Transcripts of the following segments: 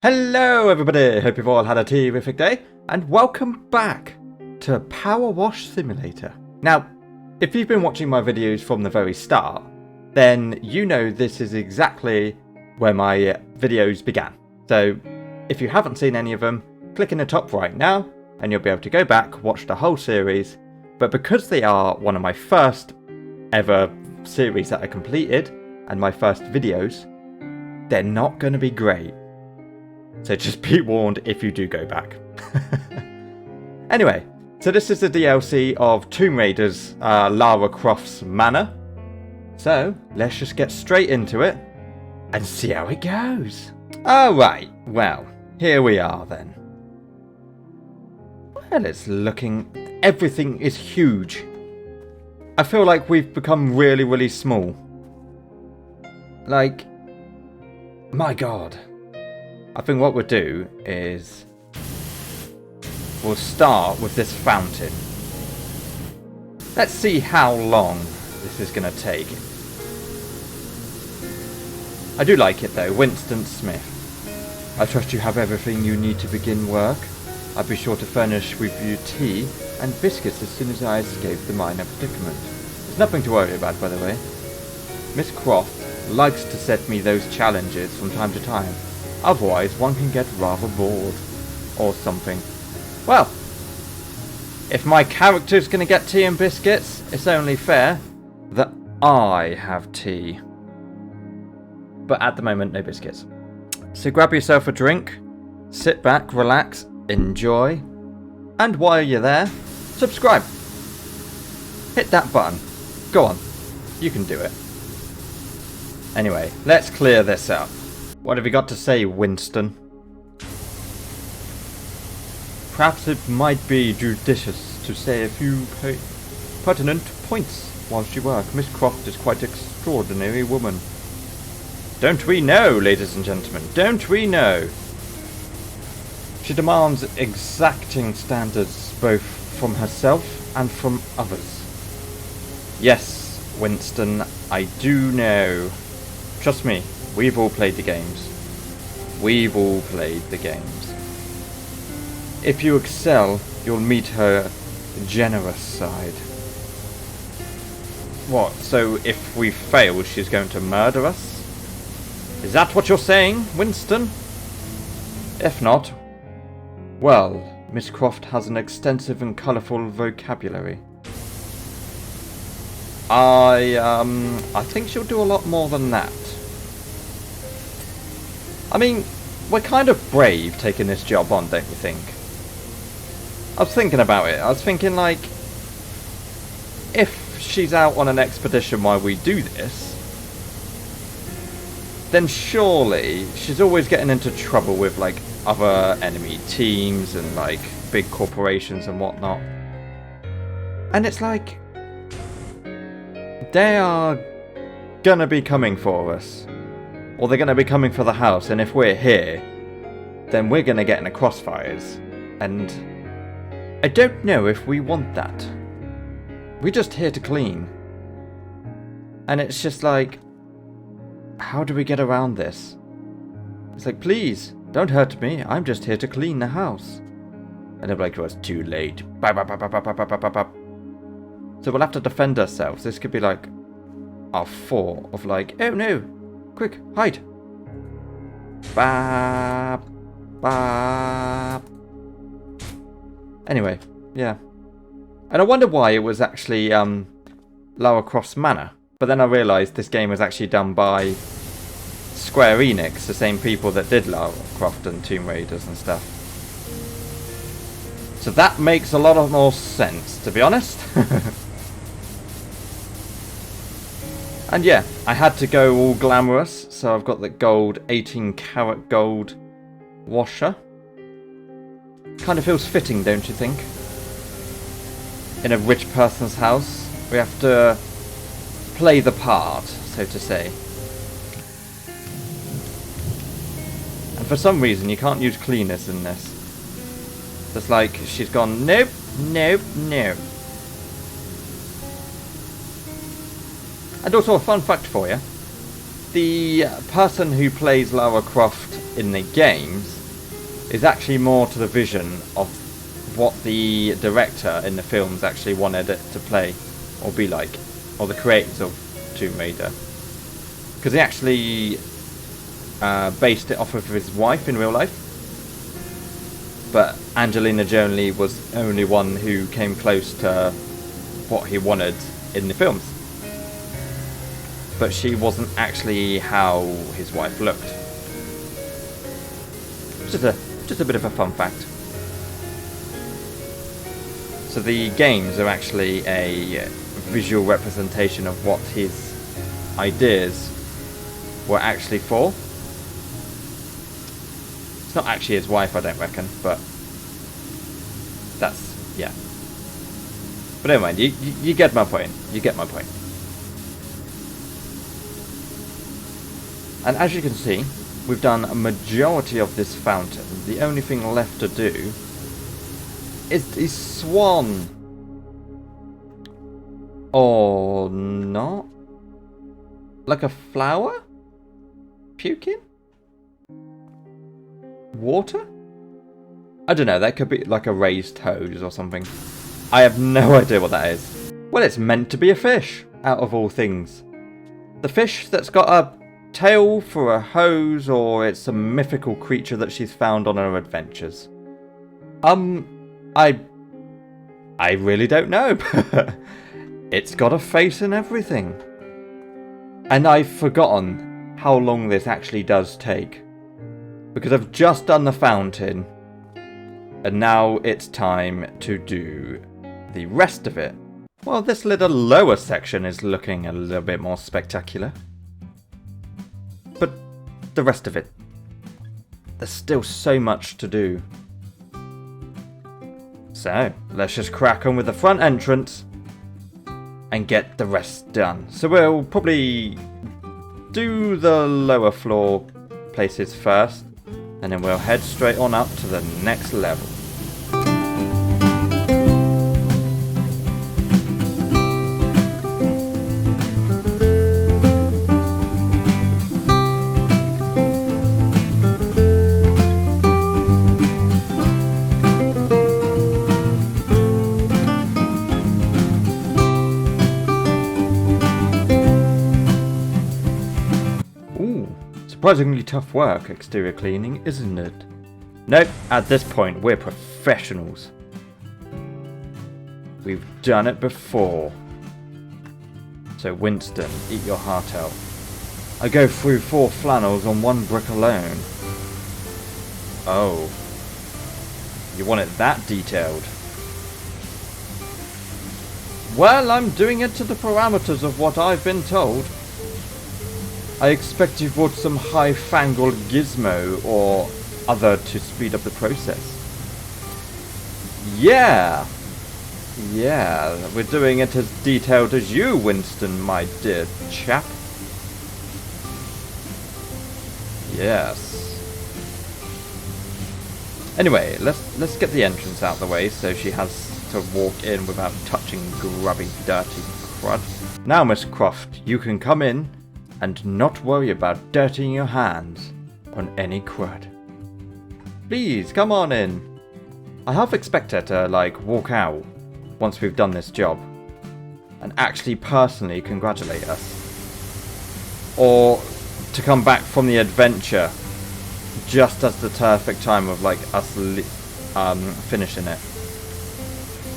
Hello everybody, hope you've all had a terrific day, and welcome back to PowerWash Simulator. Now, if you've been watching my videos from the very start, then you know this is exactly where my videos began. So, if you haven't seen any of them, click in the top right now, and you'll be able to go back, watch the whole series. But because they are one of my first ever series that I completed, and my first videos, they're not going to be great. So just be warned if you do go back. Anyway, so this is the DLC of Tomb Raider's Lara Crofts Manor. So let's just get straight into it and see how it goes. Alright, well, here we are then. Well, it's looking... everything is huge. I feel like we've become really, really small. Like, my god. I think what we'll do is we'll start with this fountain. Let's see how long this is going to take. I do like it though, Winston Smith. I trust you have everything you need to begin work. I'll be sure to furnish with you tea and biscuits as soon as I escape the minor predicament. There's nothing to worry about, by the way. Miss Croft likes to set me those challenges from time to time. Otherwise, one can get rather bored. Or something. Well, if my character's going to get tea and biscuits, it's only fair that I have tea. But at the moment, no biscuits. So grab yourself a drink, sit back, relax, enjoy. And while you're there, subscribe. Hit that button. Go on. You can do it. Anyway, let's clear this up. What have you got to say, Winston? Perhaps it might be judicious to say a few pertinent points whilst you work. Miss Croft is quite an extraordinary woman. Don't we know, ladies and gentlemen? Don't we know? She demands exacting standards both from herself and from others. Yes, Winston, I do know. Trust me. We've all played the games. We've all played the games. If you excel, you'll meet her generous side. What, so if we fail, she's going to murder us? Is that what you're saying, Winston? If not, well, Miss Croft has an extensive and colourful vocabulary. I think she'll do a lot more than that. I mean, we're kind of brave taking this job on, don't you think? I was thinking about it. I was thinking, like, if she's out on an expedition while we do this, then surely she's always getting into trouble with, like, other enemy teams and, like, big corporations and whatnot. And it's like, they are gonna be coming for us. Or they're going to be coming for the house, and if we're here, then we're going to get in the crossfires. And I don't know if we want that. We're just here to clean. And it's just like, how do we get around this? It's like, please, don't hurt me. I'm just here to clean the house. And they're like, well, it's too late. So we'll have to defend ourselves. This could be like our fall of like, oh no. Quick, hide! Bap, bap. Anyway, yeah. And I wonder why it was actually Lara Crofts Manor. But then I realised this game was actually done by Square Enix, the same people that did Lara Croft and Tomb Raiders and stuff. So that makes a lot of more sense, to be honest. And yeah, I had to go all glamorous, so I've got the gold, 18 karat gold washer. Kind of feels fitting, don't you think? In a rich person's house, we have to play the part, so to say. And for some reason, you can't use cleaners in this. It's like, she's gone, nope, nope, nope. And also a fun fact for you. The person who plays Lara Croft in the games is actually more to the vision of what the director in the films actually wanted it to play or be like, or the creators of Tomb Raider, because he actually based it off of his wife in real life, but Angelina Jolie was the only one who came close to what he wanted in the films, but she wasn't actually how his wife looked. Just a bit of a fun fact. So the games are actually a visual representation of what his ideas were actually for. It's not actually his wife, I don't reckon, but that's, yeah. But never mind, you get my point. You get my point. And as you can see, we've done a majority of this fountain. The only thing left to do is the swan. Or not? Like a flower? Puking? Water? I don't know, that could be like a raised hose or something. I have no idea what that is. Well, it's meant to be a fish, out of all things. The fish that's got a tail for a hose, or it's a mythical creature that she's found on her adventures. I really don't know. It's got a face and everything. And I've forgotten how long this actually does take, because I've just done the fountain, and now it's time to do the rest of it. Well, this little lower section is looking a little bit more spectacular. But the rest of it, there's still so much to do. So, let's just crack on with the front entrance and get the rest done. So we'll probably do the lower floor places first, and then we'll head straight on up to the next level. Surprisingly tough work, exterior cleaning, isn't it? Nope, at this point we're professionals. We've done it before. So Winston, eat your heart out. I go through 4 flannels on 1 brick alone. Oh. You want it that detailed? Well, I'm doing it to the parameters of what I've been told. I expect you brought some high-fangled gizmo or other to speed up the process. Yeah, we're doing it as detailed as you, Winston, my dear chap. Yes. Anyway, let's get the entrance out of the way so she has to walk in without touching grubby, dirty crud. Now, Miss Croft, you can come in and not worry about dirtying your hands on any crud. Please, come on in. I half expect her to, like, walk out once we've done this job and actually personally congratulate us. Or to come back from the adventure just as the perfect time of, like, us finishing it.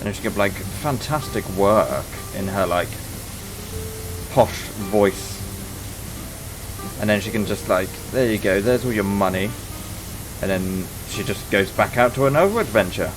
And if she could, like, fantastic work in her, like, posh voice. And then she can just, like, there you go, there's all your money. And then she just goes back out to another adventure.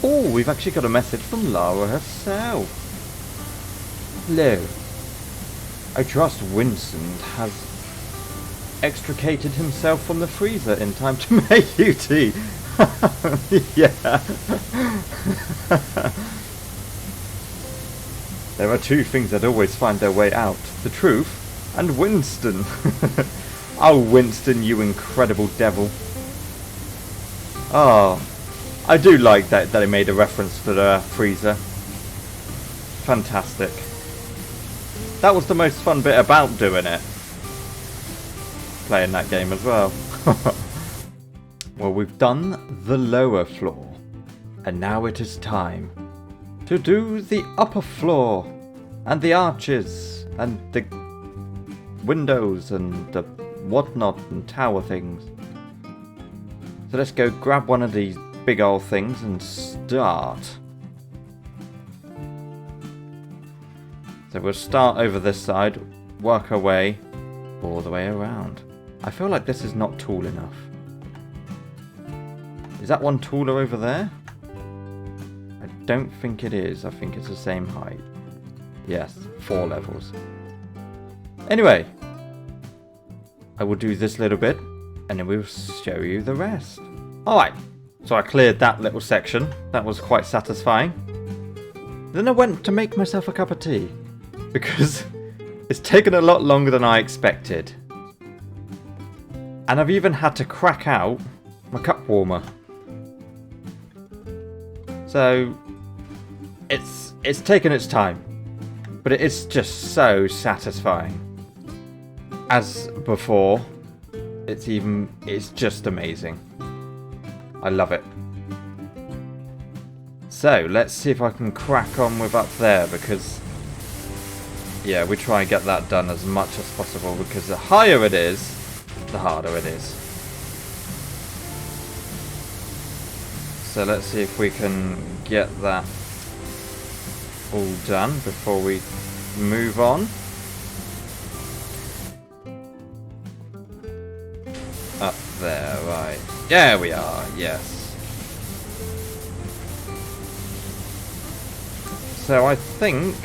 Oh, we've actually got a message from Lara herself. Hello. I trust Winston has extricated himself from the freezer in time to make you tea. Yeah. There are 2 things that always find their way out. The truth and Winston. Oh, Winston, you incredible devil. Oh, I do like that they made a reference to the freezer. Fantastic. That was the most fun bit about doing it. Playing that game as well. Well, we've done the lower floor. And now it is time to do the upper floor. And the arches. And the windows and the whatnot and tower things. So let's go grab one of these big old things and start. So we'll start over this side, work our way all the way around. I feel like this is not tall enough. Is that one taller over there? I don't think it is. I think it's the same height. Yes, 4 levels. Anyway, I will do this little bit and then we'll show you the rest. Alright, so I cleared that little section. That was quite satisfying. Then I went to make myself a cup of tea. Because it's taken a lot longer than I expected. And I've even had to crack out my cup warmer. So it's taken its time. But it is just so satisfying. As before, it's just amazing. I love it. So let's see if I can crack on with up there, because yeah, we try and get that done as much as possible, because the higher it is, the harder it is. So let's see if we can get that all done before we move on. Up there, right. There we are, yes. So I think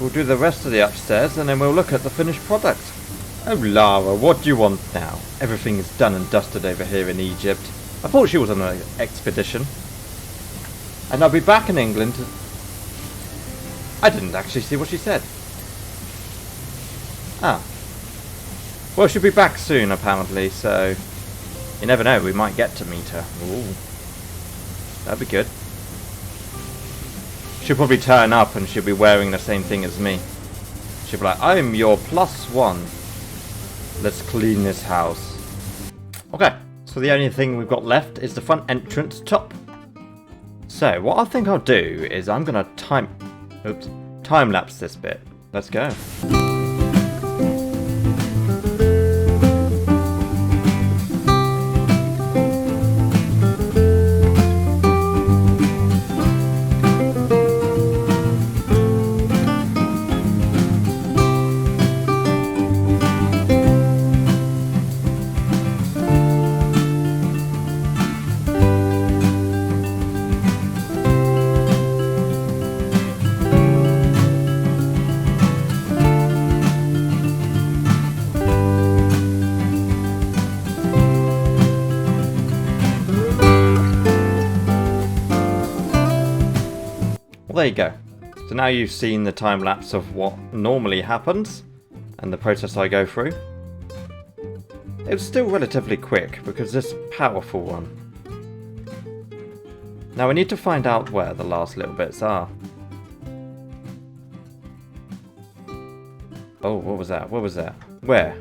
we'll do the rest of the upstairs and then we'll look at the finished product. Oh, Lara, what do you want now? Everything is done and dusted over here in Egypt. I thought she was on an expedition. And I'll be back in England. I didn't actually see what she said. Ah. Well, she'll be back soon, apparently, so you never know, we might get to meet her. Ooh. That'd be good. She'll probably turn up and she'll be wearing the same thing as me. She'll be like, I'm your +1. Let's clean this house. Okay, so the only thing we've got left is the front entrance top. So, what I think I'll do is I'm going to time-lapse this bit. Let's go. Well, there you go. So now you've seen the time lapse of what normally happens and the process I go through. It was still relatively quick because this powerful one. Now we need to find out where the last little bits are. Oh, what was that? What was that? Where?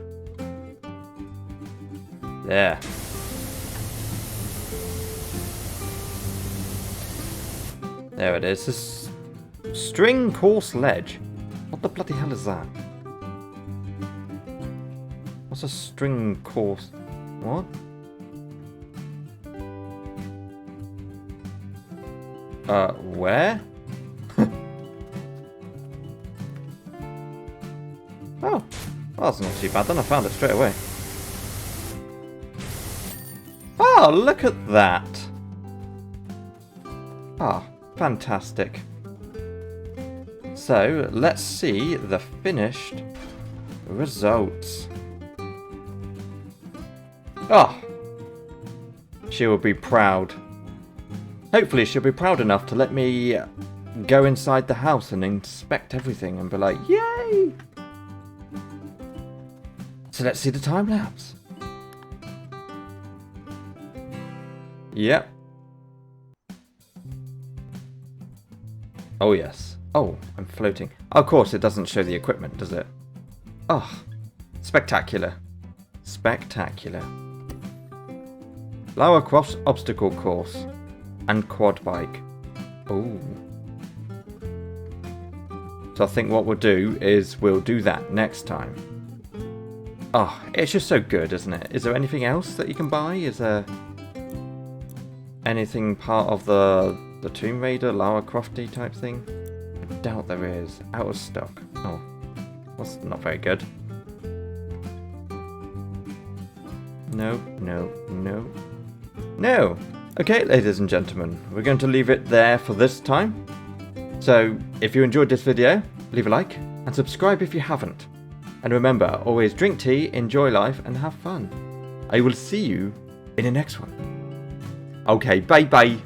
There. There it is. This string course ledge. What the bloody hell is that? What's a string course? What? Where? Oh, well, that's not too bad then. I found it straight away. Oh, look at that. Ah, fantastic. So, let's see the finished results. Oh, she will be proud. Hopefully she'll be proud enough to let me go inside the house and inspect everything and be like, yay! So let's see the time lapse. Yep. Oh yes. Oh, I'm floating. Of course it doesn't show the equipment, does it? Oh, spectacular. Spectacular. Lara Crofts obstacle course. And quad bike. Ooh. So I think what we'll do is we'll do that next time. Oh, it's just so good, isn't it? Is there anything else that you can buy? Is there anything part of the Tomb Raider, Lara Crofty type thing? I doubt there is. Out of stock. Oh, that's not very good. No, no, no. No! Okay, ladies and gentlemen, we're going to leave it there for this time. So, if you enjoyed this video, leave a like and subscribe if you haven't. And remember, always drink tea, enjoy life, and have fun. I will see you in the next one. Okay, bye bye.